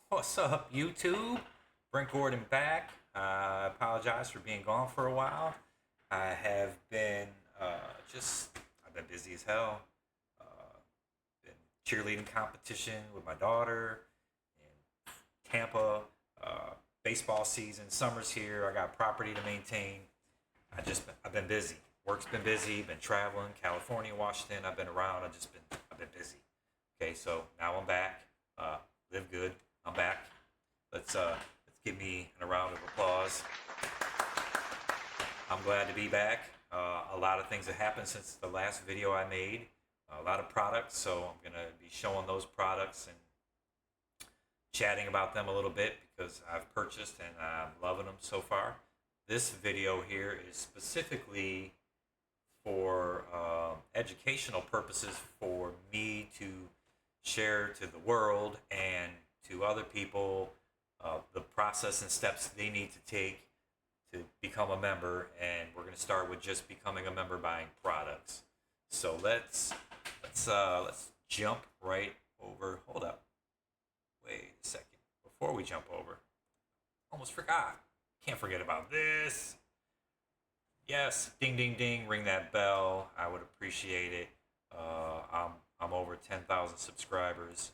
What's up, YouTube? Brent Gordon back. I apologize for being gone for a while. I have been I've been busy as hell. Uh, been cheerleading competition with my daughter in Tampa. Baseball season, summer's here. I got property to maintain. I've been busy. Work's been busy. Been traveling, California, Washington. I've been around. I've been busy. Okay, so now I'm back. Live good. I'm back. Let's give me a round of applause. I'm glad to be back. A lot of things have happened since the last video I made. A lot of products, so I'm gonna be showing those products and chatting about them a little bit because I've purchased and I'm loving them so far. This video here is specifically for educational purposes for me to share to the world and to other people the process and steps they need to take to become a member. And we're going to start with just becoming a member buying products. So let's jump right over. Hold up. Wait a second. Before we jump over, almost forgot. Can't forget about this. Yes, ding ding ding, ring that bell. I would appreciate it. I'm over 10,000 subscribers,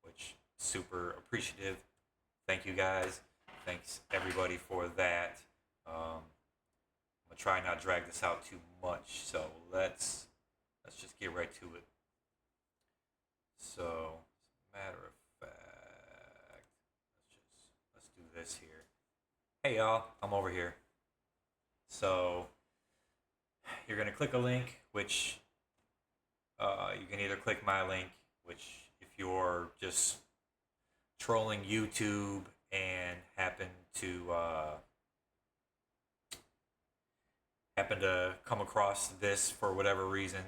which super appreciative. Thank you guys. Thanks everybody for that. I'm gonna try not drag this out too much. So let's just get right to it. So, as a matter of fact, let's do this here. Hey y'all, I'm over here. So you're gonna click a link, which you can either click my link, which if you're just trolling YouTube and happen to come across this for whatever reason,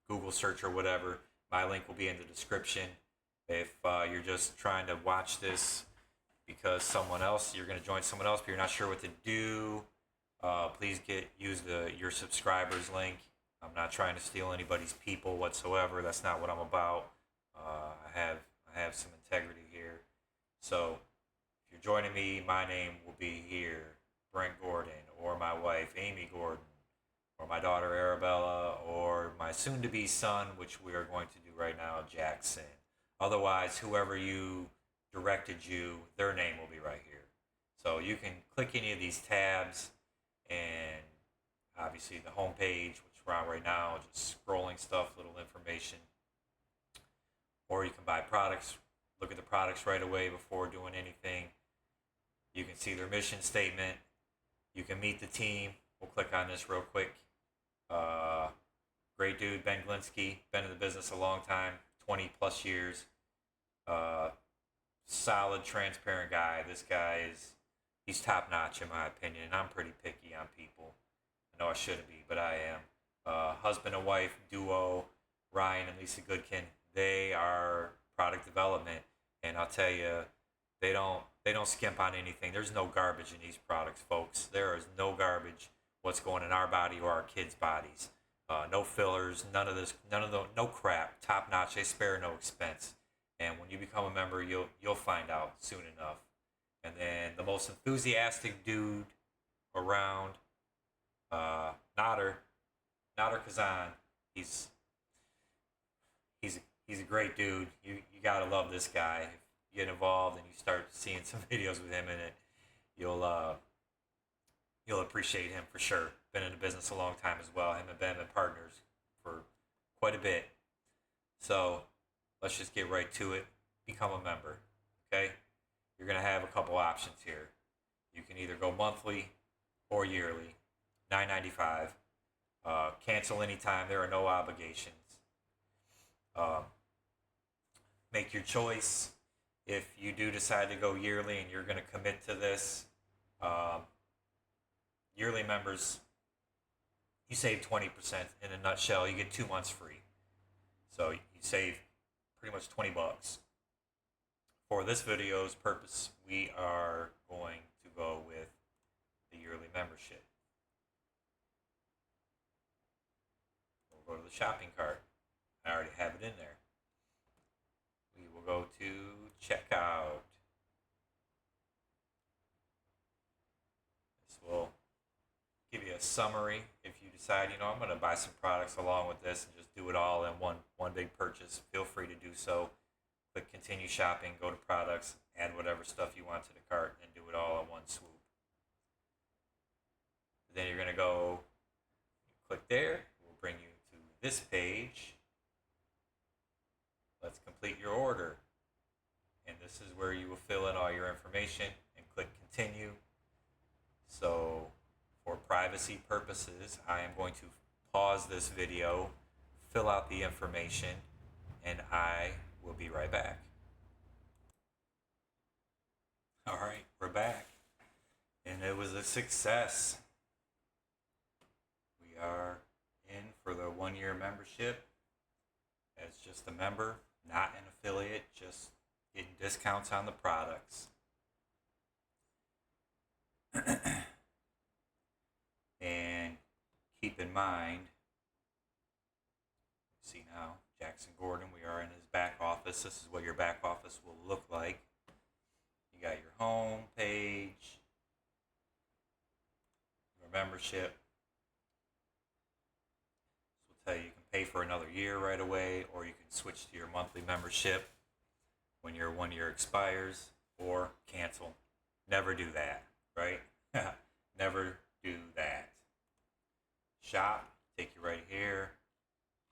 Google search or whatever, my link will be in the description. If you're just trying to watch this because you're going to join someone else, but you're not sure what to do, please use your subscribers link. I'm not trying to steal anybody's people whatsoever. That's not what I'm about. I have some integrity here. So if you're joining me, my name will be here, Brent Gordon, or my wife Amy Gordon, or my daughter Arabella, or my soon-to-be son, which we are going to do right now, Jackson. Otherwise, whoever directed you, their name will be right here. So you can click any of these tabs, and obviously the home page, which we're on right now, just scrolling stuff, little information. Or you can buy products, look at the products right away before doing anything. You can see their mission statement. You can meet the team. We'll click on this real quick. Great dude, Ben Glinsky, been in the business a long time, 20 plus years. Solid, transparent guy. This guy he's top notch in my opinion. I'm pretty picky on people. I know I shouldn't be, but I am. Husband and wife duo, Ryan and Lisa Goodkin. They are product development, and I'll tell you, they don't skimp on anything. There's no garbage in these products, folks. There is no garbage what's going in our body or our kids' bodies. No fillers, no crap. Top notch. They spare no expense. And when you become a member, you'll find out soon enough. And then the most enthusiastic dude around, Nader Kazan. He's a great dude. You gotta love this guy. If you get involved and you start seeing some videos with him in it, you'll appreciate him for sure. Been in the business a long time as well. Him and Ben have been partners for quite a bit. So let's just get right to it. Become a member. Okay? You're gonna have a couple options here. You can either go monthly or yearly. $9.95. Cancel anytime. There are no obligations. Make your choice. If you do decide to go yearly and you're going to commit to this, yearly members, you save 20% in a nutshell. You get 2 months free. So you save pretty much 20 bucks. For this video's purpose, we are going to go with the yearly membership. We'll go to the shopping cart. I already have it in there. go to checkout. This will give you a summary if you decide, I'm going to buy some products along with this and just do it all in one big purchase. Feel free to do so. Click continue shopping, go to products, add whatever stuff you want to the cart, and do it all in one swoop. Then you're going to go click there. It will bring you to this page. Let's complete your order. And this is where you will fill in all your information and click continue. So for privacy purposes, I am going to pause this video, fill out the information, and I will be right back. All right, we're back. And it was a success. We are in for the 1-year membership as just a member, not an affiliate, just getting discounts on the products. And keep in mind, see now, Jackson Gordon, we are in his back office. This is what your back office will look like. You got your home page, your membership. This will tell you you can pay for another year right away, or you can switch to your monthly membership when your 1 year expires, or cancel. Never do that, right? Never do that. Shop, take you right here,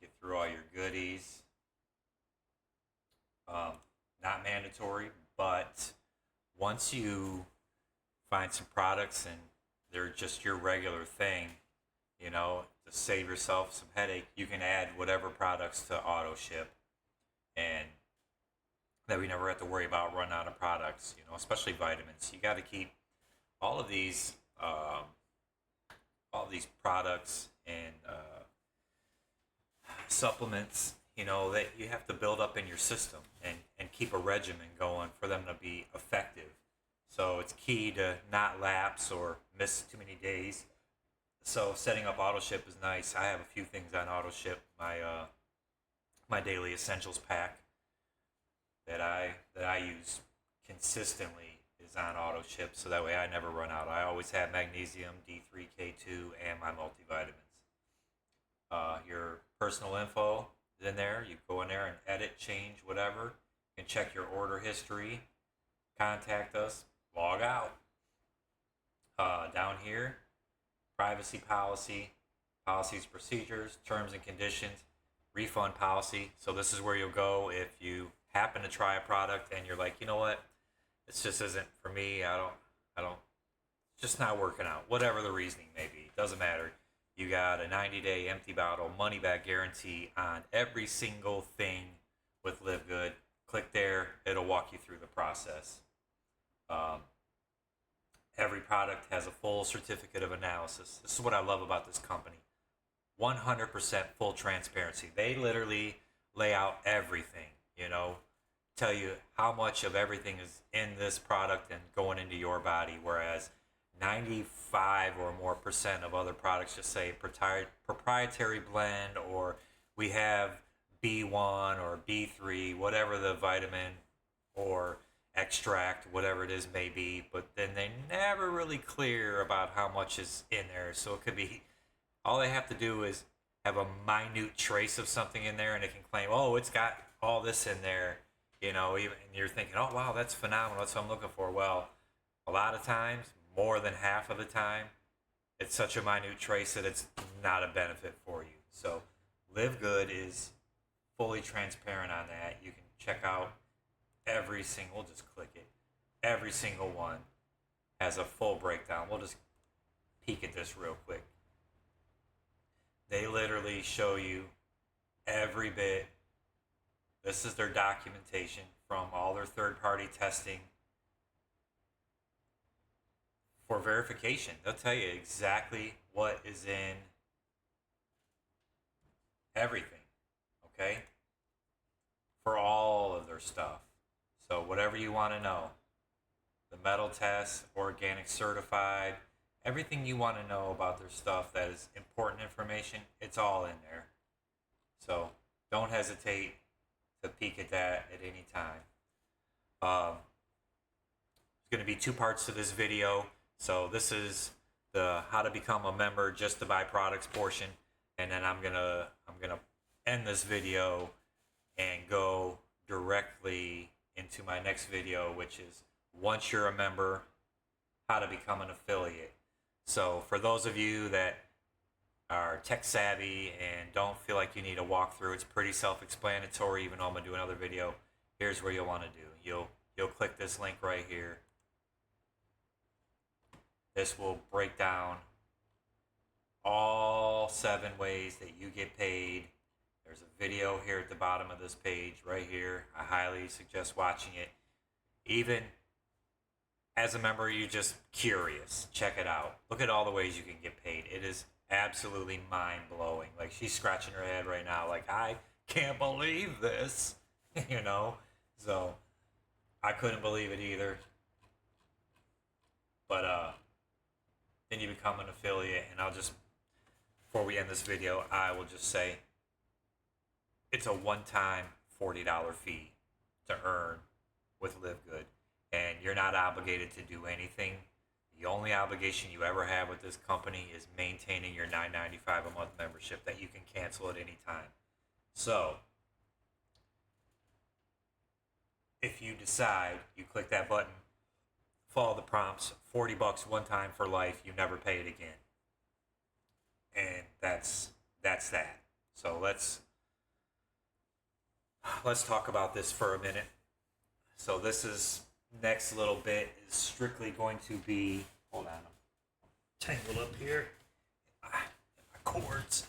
get through all your goodies. Not mandatory, but once you find some products and they're just your regular thing, to save yourself some headache, you can add whatever products to auto ship, and that we never have to worry about running out of products, especially vitamins. You got to keep all of these products and supplements, that you have to build up in your system and keep a regimen going for them to be effective. So it's key to not lapse or miss too many days. So setting up auto ship is nice. I have a few things on auto ship. My daily essentials pack that I use consistently is on auto ship, so that way I never run out. I always have magnesium, D3, K2, and my multivitamins. Your personal info is in there. You go in there and edit, change, whatever. You can check your order history, contact us, log out. Down here, privacy policy, policies, procedures, terms and conditions, refund policy. So this is where you'll go if you happen to try a product and you're like, you know what, this just isn't for me. I don't, it's just not working out. Whatever the reasoning may be, doesn't matter. You got a 90-day empty bottle money back guarantee on every single thing with LiveGood. Click there, it'll walk you through the process. Every product has a full certificate of analysis. This is what I love about this company. 100% full transparency. They literally lay out everything, tell you how much of everything is in this product and going into your body, whereas 95 or more % of other products just say proprietary blend, or we have B1 or B3, whatever the vitamin or extract, whatever it is may be, but then they never really clear about how much is in there. So it could be, all they have to do is have a minute trace of something in there and it can claim, oh, it's got all this in there, even, and you're thinking, oh wow, that's phenomenal, that's what I'm looking for. Well, a lot of times, more than half of the time, it's such a minute trace that it's not a benefit for you. So LiveGood is fully transparent on that. You can check out every single, just click it. Every single one has a full breakdown. We'll just peek at this real quick. They literally show you every bit. This is their documentation from all their third-party testing. For verification, they'll tell you exactly what is in everything, okay? For all of their stuff. So whatever you want to know, the metal test, organic certified, everything you want to know about their stuff that is important information, it's all in there. So don't hesitate to peek at that at any time. Um, there's going to be two parts to this video. So this is the how to become a member just to buy products portion, and then I'm gonna end this video and go directly into my next video, which is once you're a member, how to become an affiliate. So for those of you that are tech savvy and don't feel like you need a walkthrough, it's pretty self-explanatory. Even though I'm gonna do another video, here's where you'll want to do. You'll click this link right here. This will break down all 7 ways that you get paid. There's a video here at the bottom of this page right here. I highly suggest watching it. Even as a member, you're just curious, check it out. Look at all the ways you can get paid. It is absolutely mind-blowing. Like, she's scratching her head right now like, I can't believe this. You know, so I couldn't believe it either. But then you become an affiliate, and I'll just, before we end this video, I will just say it's a one-time $40 fee to earn with LiveGood, and you're not obligated to do anything. The only obligation you ever have with this company is maintaining your $9.95 a month membership that you can cancel at any time. So if you decide, you click that button, follow the prompts, $40 one time for life, you never pay it again. And that's that. So let's talk about this for a minute. So this is next little bit is strictly going to be, hold on, I'm tangled up here in my cords.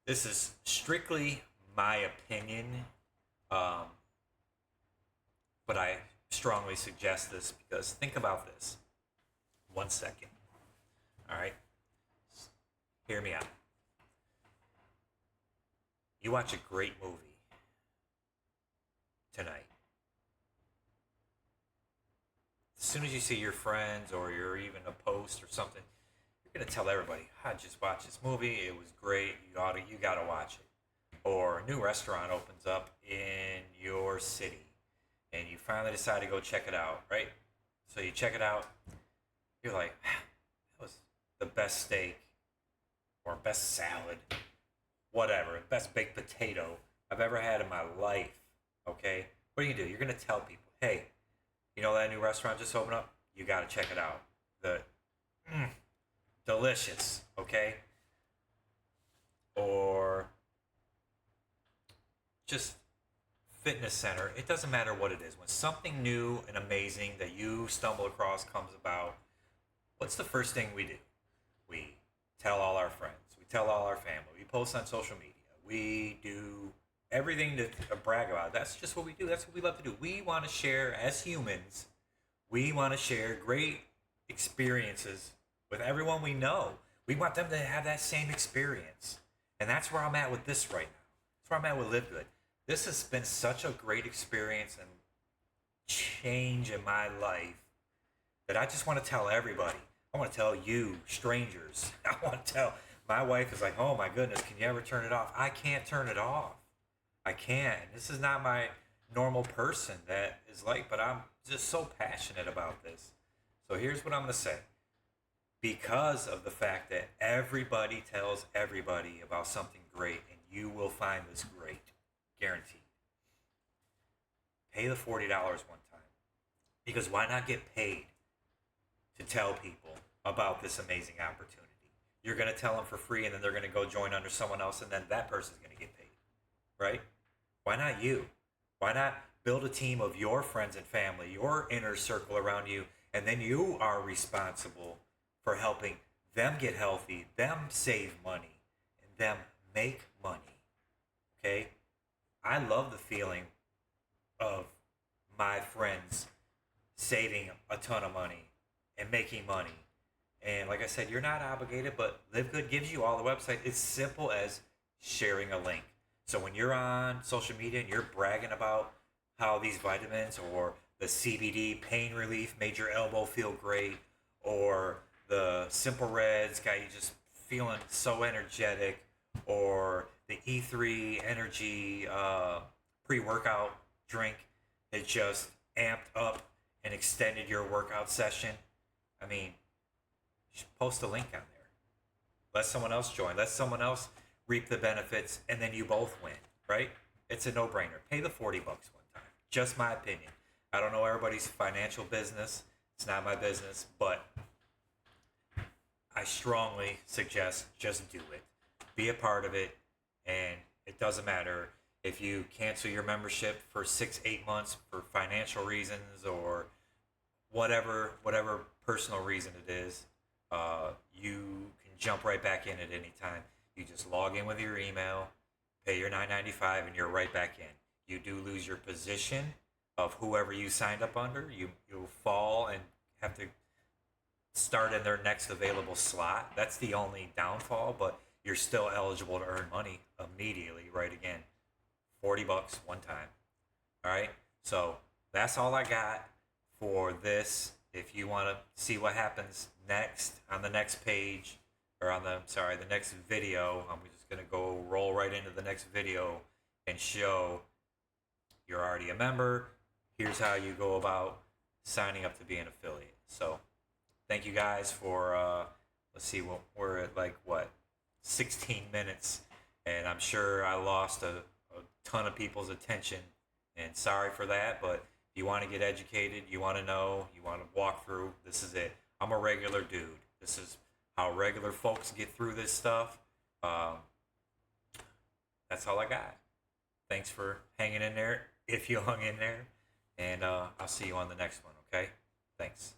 This is strictly my opinion, but I strongly suggest this because think about this. 1 second. All right. Hear me out. You watch a great movie tonight. As soon as you see your friends or you're even a post or something, you're gonna tell everybody, I just watched this movie, it was great, you gotta watch it. Or a new restaurant opens up in your city and you finally decide to go check it out, right? So you check it out, you're like, that was the best steak or best salad, whatever, best baked potato I've ever had in my life, okay? What do? You're gonna tell people, hey, you know that new restaurant just opened up? You gotta check it out. Delicious, okay? Or just fitness center. It doesn't matter what it is. When something new and amazing that you stumble across comes about, what's the first thing we do? We tell all our friends. We tell all our family. We post on social media. We do everything to brag about. That's just what we do. That's what we love to do. We want to share, as humans, we want to share great experiences with everyone we know. We want them to have that same experience. And that's where I'm at with this right now. That's where I'm at with LiveGood. This has been such a great experience and change in my life that I just want to tell everybody. I want to tell you, strangers. I want to tell, my wife is like, oh my goodness, can you ever turn it off? I can't turn it off. I can't. This is not my normal person that is like, but I'm just so passionate about this. So here's what I'm going to say. Because of the fact that everybody tells everybody about something great, and you will find this great, guaranteed. Pay the $40 one time. Because why not get paid to tell people about this amazing opportunity? You're going to tell them for free, and then they're going to go join under someone else, and then that person's going to get paid. Right? Why not you? Why not build a team of your friends and family, your inner circle around you, and then you are responsible for helping them get healthy, them save money, and them make money. Okay? I love the feeling of my friends saving a ton of money and making money. And like I said, you're not obligated, but LiveGood gives you all the website. It's simple as sharing a link. So when you're on social media and you're bragging about how these vitamins or the CBD pain relief made your elbow feel great, or the Simple Reds got you just feeling so energetic, or the E3 energy pre-workout drink that just amped up and extended your workout session, I mean, post a link on there. Let someone else join. Let someone else reap the benefits, and then you both win, right? It's a no-brainer. Pay the $40 one time. Just my opinion. I don't know everybody's financial business. It's not my business, but I strongly suggest just do it. Be a part of it, and it doesn't matter if you cancel your membership for 6, 8 months for financial reasons or whatever personal reason it is. You can jump right back in at any time. You just log in with your email, pay your $9.95, and you're right back in. You do lose your position of whoever you signed up under. You'll fall and have to start in their next available slot. That's the only downfall, but you're still eligible to earn money immediately, right? Again, $40 one time. All right. So that's all I got for this. If you want to see what happens next on the next page, or on the next video, I'm just gonna go roll right into the next video and show you're already a member. Here's how you go about signing up to be an affiliate. So thank you guys for let's see, we're at 16 minutes, and I'm sure I lost a ton of people's attention, and sorry for that. But if you want to get educated, you want to know, you want to walk through, this is it. I'm a regular dude. This is how regular folks get through this stuff. That's all I got. Thanks for hanging in there, if you hung in there, and I'll see you on the next one, okay? Thanks.